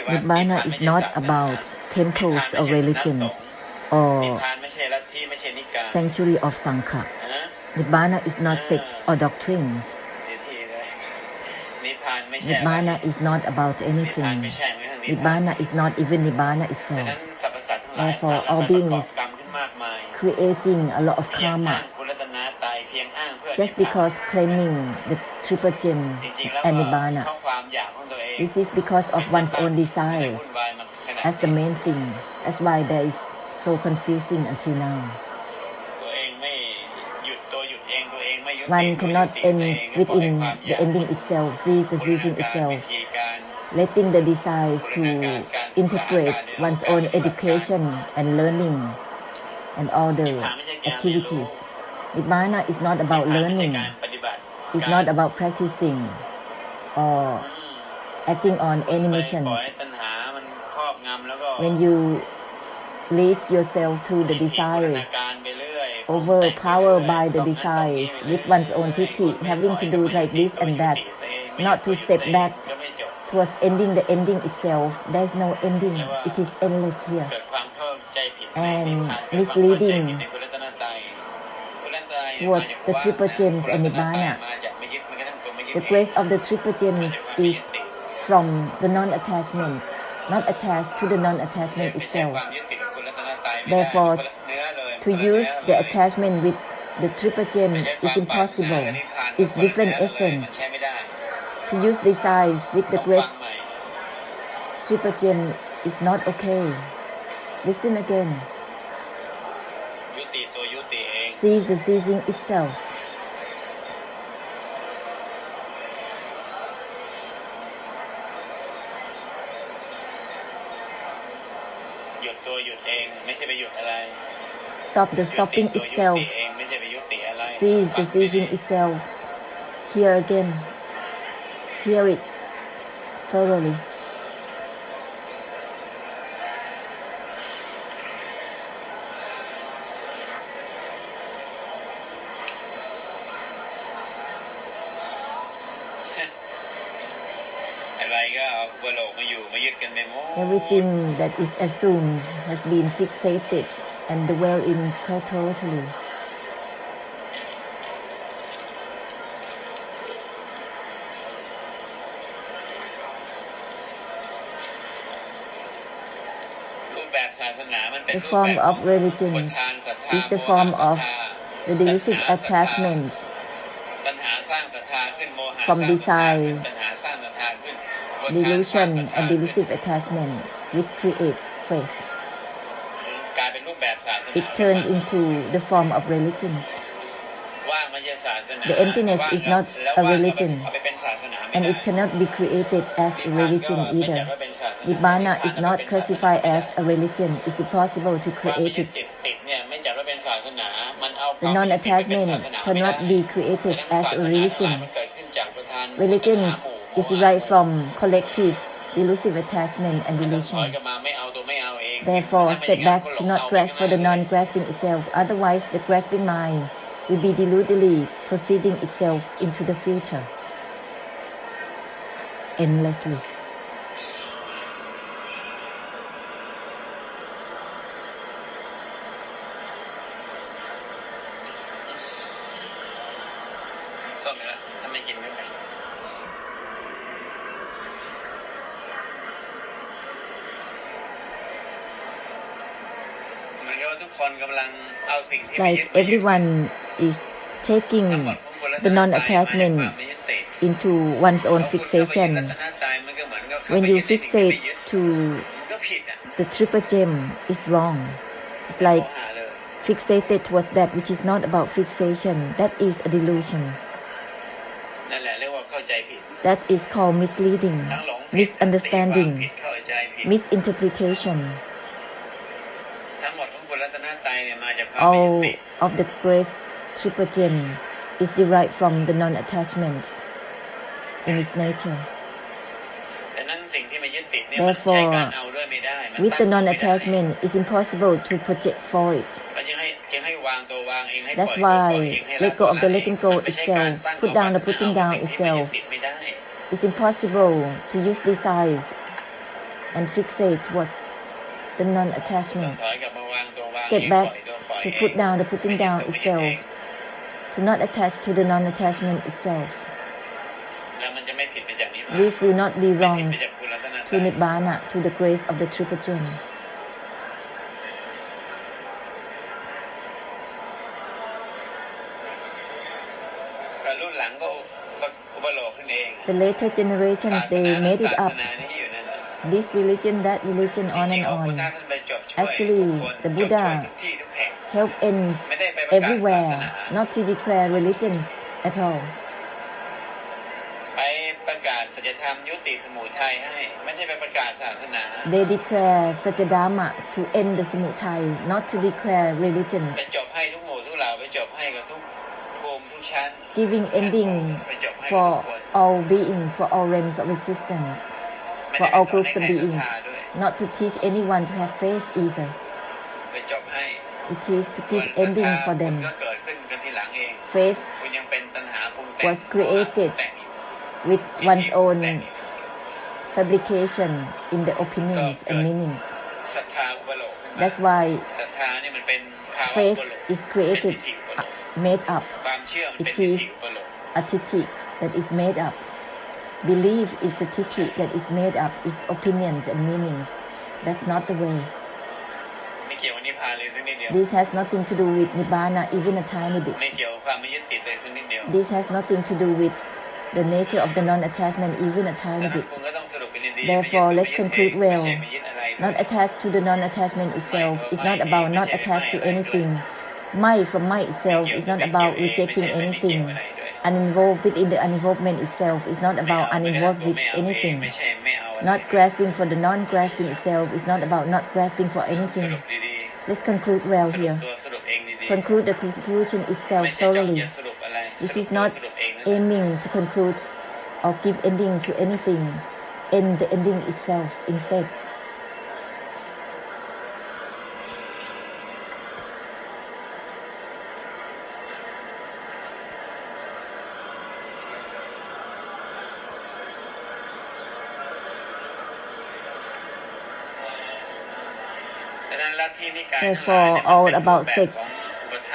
Nibbana is not about temples or religions or sanctuary of Sangha. Nibbana is not sects or doctrines. Nibbana is not about anything. Nibbana is not even Nibbana itself. Therefore, all beings creating a lot of karma just because claiming the triple gem and Nibbana. This is because of one's own desires as the main thing. That's why there is so confusing until now. One cannot end within the ending itself, sees the ceasing itself, letting the desires to integrate one's own education and learning and all the activities. Nibbana is not about learning, it's not about practicing or acting on any missions. When you lead yourself through the desires, overpowered by the desires with one's own titti, having to do like this and that, not to step back towards ending the ending itself. There is no ending, it is endless here. And misleading towards the triple gems and Nibbana. The grace of the triple gems is from the non-attachment, not attached to the non-attachment itself. Therefore, to use the attachment with the triple gem is impossible. It's different essence. To use desires with the great triple gem is not okay. Listen again. Cease the ceasing itself. Stop the stopping itself. Cease the ceasing itself. Hear again. Hear it thoroughly. Everything that is assumed has been fixated and dwell in so totally. The form of religion is the form of the delusive attachment from desire, delusion and delusive attachment which creates faith. It turned into the form of religions. The emptiness is not a religion, and it cannot be created as a religion either. Nibbana is not classified as a religion. It's impossible to create it. The non-attachment cannot be created as a religion. Religions is derived from collective delusive attachment and delusion. Therefore, step back to not grasp for the non-grasping itself. Otherwise, the grasping mind will be deludedly proceeding itself into the future endlessly. It's like everyone is taking the non-attachment into one's own fixation. When you fixate to the triple gem, it's wrong. It's like fixated towards that which is not about fixation. That is a delusion. That is called misleading, misunderstanding, misinterpretation. All of the grace triple gem is derived from the non-attachment in its nature. Therefore, with the non-attachment, it's impossible to project for it. That's why let go of the letting go itself, put down the putting down itself. It's impossible to use desires and fixate towards the non-attachment. ถอยกลับมาวางตัววาง Step เองปล่ back อยตัวปล่อย to เอง put down the putting ไม่ยึด down ตัวไม่ยึดเอง itself, to not attach to the non-attachment itself. แล้วมันจะไม่ผิดไปจากนี้ This will not be ไม่ผิด wrong ไปจากคุณรัตน to Nibbana, to the grace of the Triple Gem. รุ่นหลังก็อุปโลกขึ้นเอง The later generations, they made it ศา up. สนานี้อยู่นั่นแหละ This religion, that religion, on จริง and ๆพุทธ on. ท่านไปจบช่วย Actually, ทุกคน the จบ Buddha ช่วยทุกที่ทุกแห่ง Help ends ไม่ได้ไปประกาศศาส everywhere, นา not to declare religions at all. ไปประกาศสัจธรรมยุติสมุทัยให้ไม่ได้ไปประกาศศาสนา They declare Sajadharma to end the Samuttai, not to declare religions. ไปจบให้ทุกหมู่ทุกเหล่าไปจบให้กับทุกภูมิทุกชั้น Giving ending ไปจบให้กับ for ทุกคน all beings, for all realms of existence, ไม่ for ได้ all ไปสอน groups ให้ of ใครศรัท beings, ธาด้วย not to teach anyone to have faith either. ไปจบให้ It is to ส่วน give ศรัท ending ธา for คุณ them. ก็เกิดขึ้นกันทีหลังเอง Faith คุณยังเป็นตัณหาปรุงแต่ง was created แต่งอยู่ with one's own fabrication in the opinions and meanings. ศรัทธาอุปโลกขึ้นมา That's why ศรัทธานี่มันเป็นภาวะอุ faith ปโลก is created, เป็นทิฏฐิอุปโลก made up. ความเชื่อมันเป็น It ทิฏ is ฐิอุปโลก a tithi that is made up. Belief is the tithi that is made up, is opinions and meanings. That's not the way. ไม่เกี่ยวกับนิพพานเลยสักนิดเดียว This has nothing to do with Nibbana, even a tiny ไม่ bit. เกี่ยวกับความไม่ยึดติดเลยสักนิดเดียว This has nothing to do with the nature of the non-attachment, even a ดั tiny งนั้น bit. คุณก็ต้องสรุปเป็นดีๆ Therefore, ไม่ let's ยึดตัว conclude ไม่ยึด well. เองไม่ยึดอะไรด้วย Not attached to the non-attachment itself is not about not attached to anything. Mai from Mai itself is not about rejecting anything. Uninvolved within the uninvolvement itself is not about uninvolved with anything. ไม่ใช่ไม่เอาอะไร Not grasping for the non-grasping itself is not about not grasping for ส anything. รุปดี Let's conclude well ๆสรุป here. ตัวสรุปเองดีๆ Conclude the conclusion ไม่ itself ใช่จ้อง thoroughly. จะสรุปอะไร This สรุ is ปตัว not สรุปเองนั่นแหละ aiming to conclude or give ending to anything. End the ending itself instead. Therefore, all about sects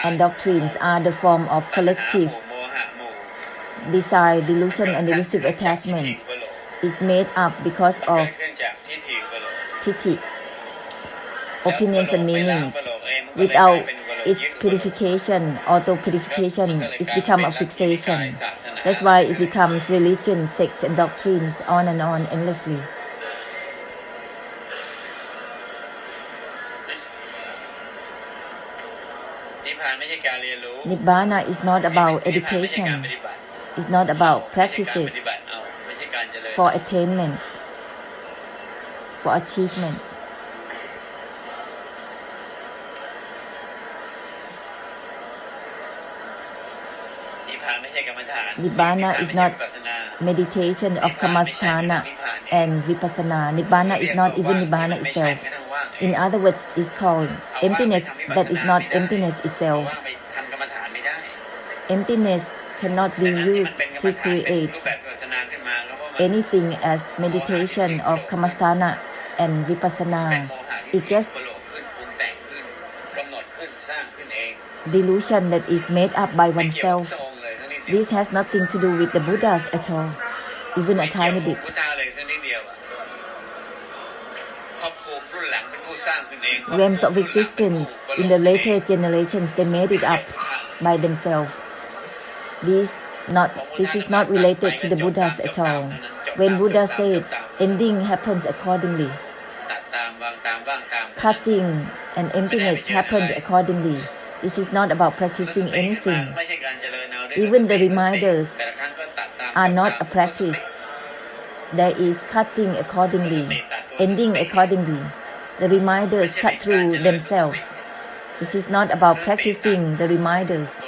and doctrines are the form of collective desire, delusion, and delusive attachment. Is made up because of tithi, opinions and meanings. Without its purification, auto-purification, it becomes a fixation. That's why it becomes religion, sects, and doctrines on and on endlessly. Nibbana is not about education. It's not about practices for attainment, for achievement. Nibbana is not meditation of Kamasthana and Vipassana. Nibbana is not even Nibbana itself. In other words, it's called emptiness that is not emptiness itself. Emptiness cannot be used to create anything as meditation of Kamasthana and Vipassana. It's just delusion that is made up by oneself. This has nothing to do with the Buddhas at all, even a tiny bit. Realms of existence in the later generations, they made it up by themselves. This is not related to the Buddhas at all. When Buddha said, ending happens accordingly. Cutting and emptiness happens accordingly. This is not about practicing anything. Even the reminders are not a practice. There is cutting accordingly, ending accordingly. The reminders cut through themselves. This is not about practicing the reminders.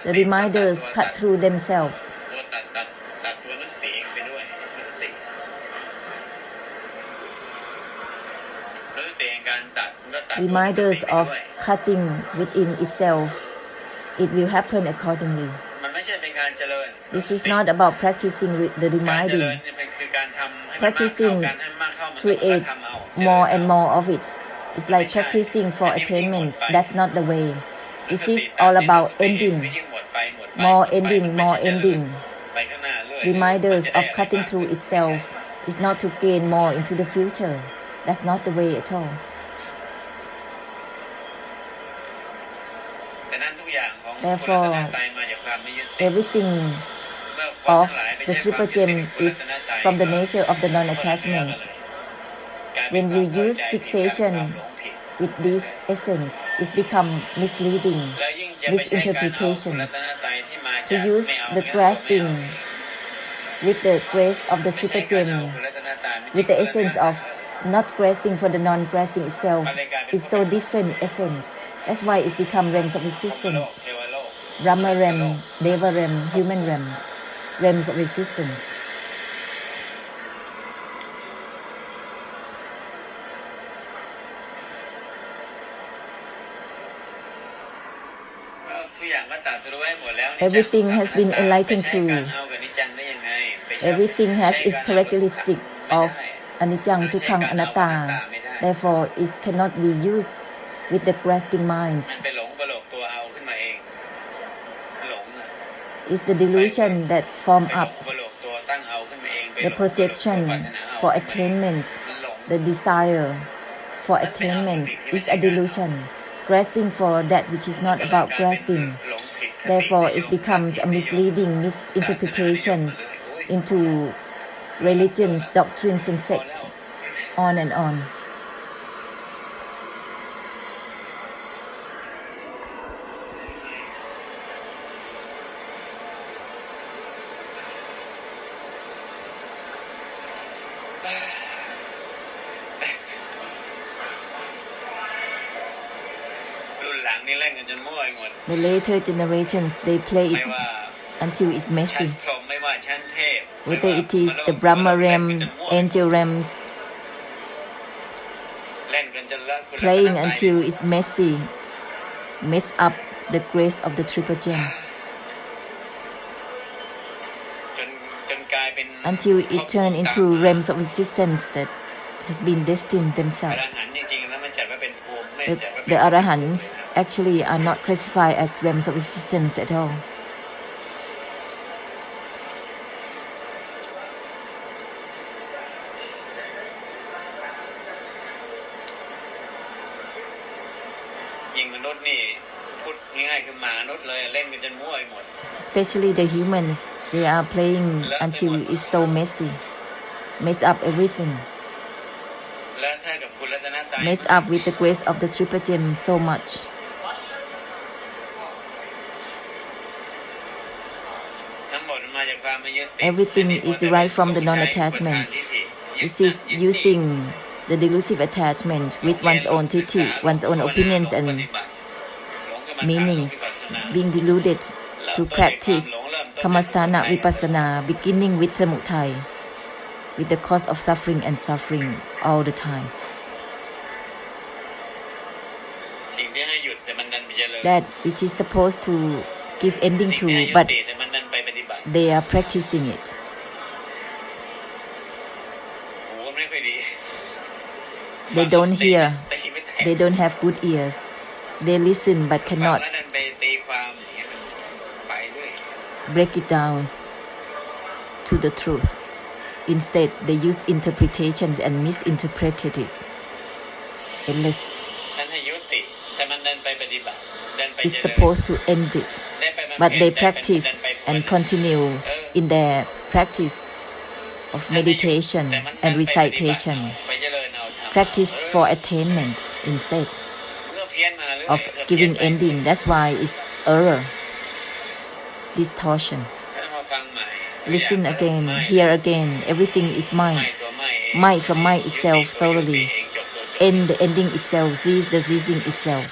The reminders cut through themselves. Reminders of cutting within itself. It will happen accordingly. This is not about practicing the reminding. คือการทำให้มันมากเข้า practicing การให้มากเข้ามันก็ creates ทำเอา more and more of it. It's like practicing for attainment. That's not the way. This is all about ending. More ending, more ending. ไปข้างหน้าเรื่อย Reminders มันจะได้ of cutting through itself is not to gain more into the future. That's not the way at all. แต่นั้นทุกอย่างของ Therefore คุณรัตนตรัยมาจากความไม่ยึดติด Everything เมื่อคน of ทั้งหลายไม่ the ใช่ความ triple ยึด gem ติดคุณ is รัตนตรัย from the nature of the ก็ไม่เอา non-attachment. เลยกลายเป็น When ควา you มเข้า use ใจผิดกับความ fixation หลงผิด with this essence, it becomes misleading, แล้วยิ่งจะไม่ใช่การเอาคุณรั misinterpretations. ตนตรัยที่มาจาก To use ไม่เอา the ไม่เอา grasping with the grace of the ไม่ใช่ triple การเอา gem, คุณรัตนตรัยไม่ใช่ with the คุณรัตน essence ตรัย of not grasping for the non-grasping itself, is so different essence. That's why it's become realms of พรหมโล existence. กเทวโลก Brahma realm, Deva realm, human realms, realms of existence. ทุกอย่างก็ตรัสรู้ไว้หมดแล้ว Everything has been enlightened ไปใช้ to. การเอากับนิจจังได้ยังไงไปใช้ Everything has ใช้ its การเอา characteristic ไม่ of ได้ anicca, dukkha, anatta. Therefore, it cannot be used with the grasping มัน minds. ไปหลงประโลกตัวเอาขึ้นมาเองหลงน่ะ It's the delusion that form ไปหล up งประโลกตัวตั้งเอาขึ้นมาเองไปหล the ง projection ปรารถนาเอา for ขึ้นมาเอง attainment. มันหลง The desire for attainment is a delusion. Grasping for that which is not about grasping. Therefore, it becomes a misleading misinterpretations into religions, doctrines, and sects, on and on. รุ่นหลังนี่เล่นกันจนมั่วไปหมด The later generations, they play ไม่ it ว่า until it's ชั้น messy. พรหมไม่ว่าชั้นเทพ Whether it is the Brahma realm, angel realms, เล่นกันจนละคุณ playing until it's messy, mess up the grace of the triple gem, จนกลายเป็น until it turn into realms of existence that has been destined อร themselves. หันต์จริงๆแล้วมันจัดว่าเป็นภูมิไม่ The, จัดว่าเป็น the arahants actually are not classified as realms of existence at all. ยิงมนุษย์นี่พูดง่ายๆคือหมามนุษย์เลยเล่นกันจนมั่วไปหมด Especially the humans, they are playing until it's so messy, mess up everything, และถ้ากับคุณรัตนตรัย mess up with the grace of the triple gem so much. ทั้งหมดมันมาจากความไม่ยึดติด Everything is derived from the non-attachment. This is using the delusive attachment with one's own titti, one's own opinions and meanings, being deluded to practice kamasthana vipassana, beginning with samutai, with the cause of suffering and suffering all the time. สิ่งที่ให้หยุดแต่มันดันไปเจริญ That which is supposed to give ending สิ่งที่ให้ to, ยุ but ติแต่มันดันไปปฏิบัติ they are practicing it. หูก็ไม่ค่อยดี They don't hear. ตีไม่แตก They don't have good ears. They listen but ฟัง cannot แล้วดันไปตีความอย่างเงี้ยไปเรื่อย break it down to the truth. Instead, they use interpretations and misinterpreted it. Endless. ท่านให้ยุติแต่มันดันไปปฏิบัติดันไป It's เจริญ supposed to end it, ได้ไปบำ but เพ็ญ they ได้ไป practice ดันไป and continue in their practice of meditation and recitation. ไปเจริญเอาทำ Practice for attainment instead เมื่อเพี้ยนมาเรื่อย of giving ending. That's why it's error, distortion. แล้วมาฟังใหม่ Listen again, hear again. Everything is ไม่ mind. ตัวไม่เอง Mind from mind ยุติ itself ตัวยุติ thoroughly. เองจบตัวจบ End the ending itself, cease the ceasing itself.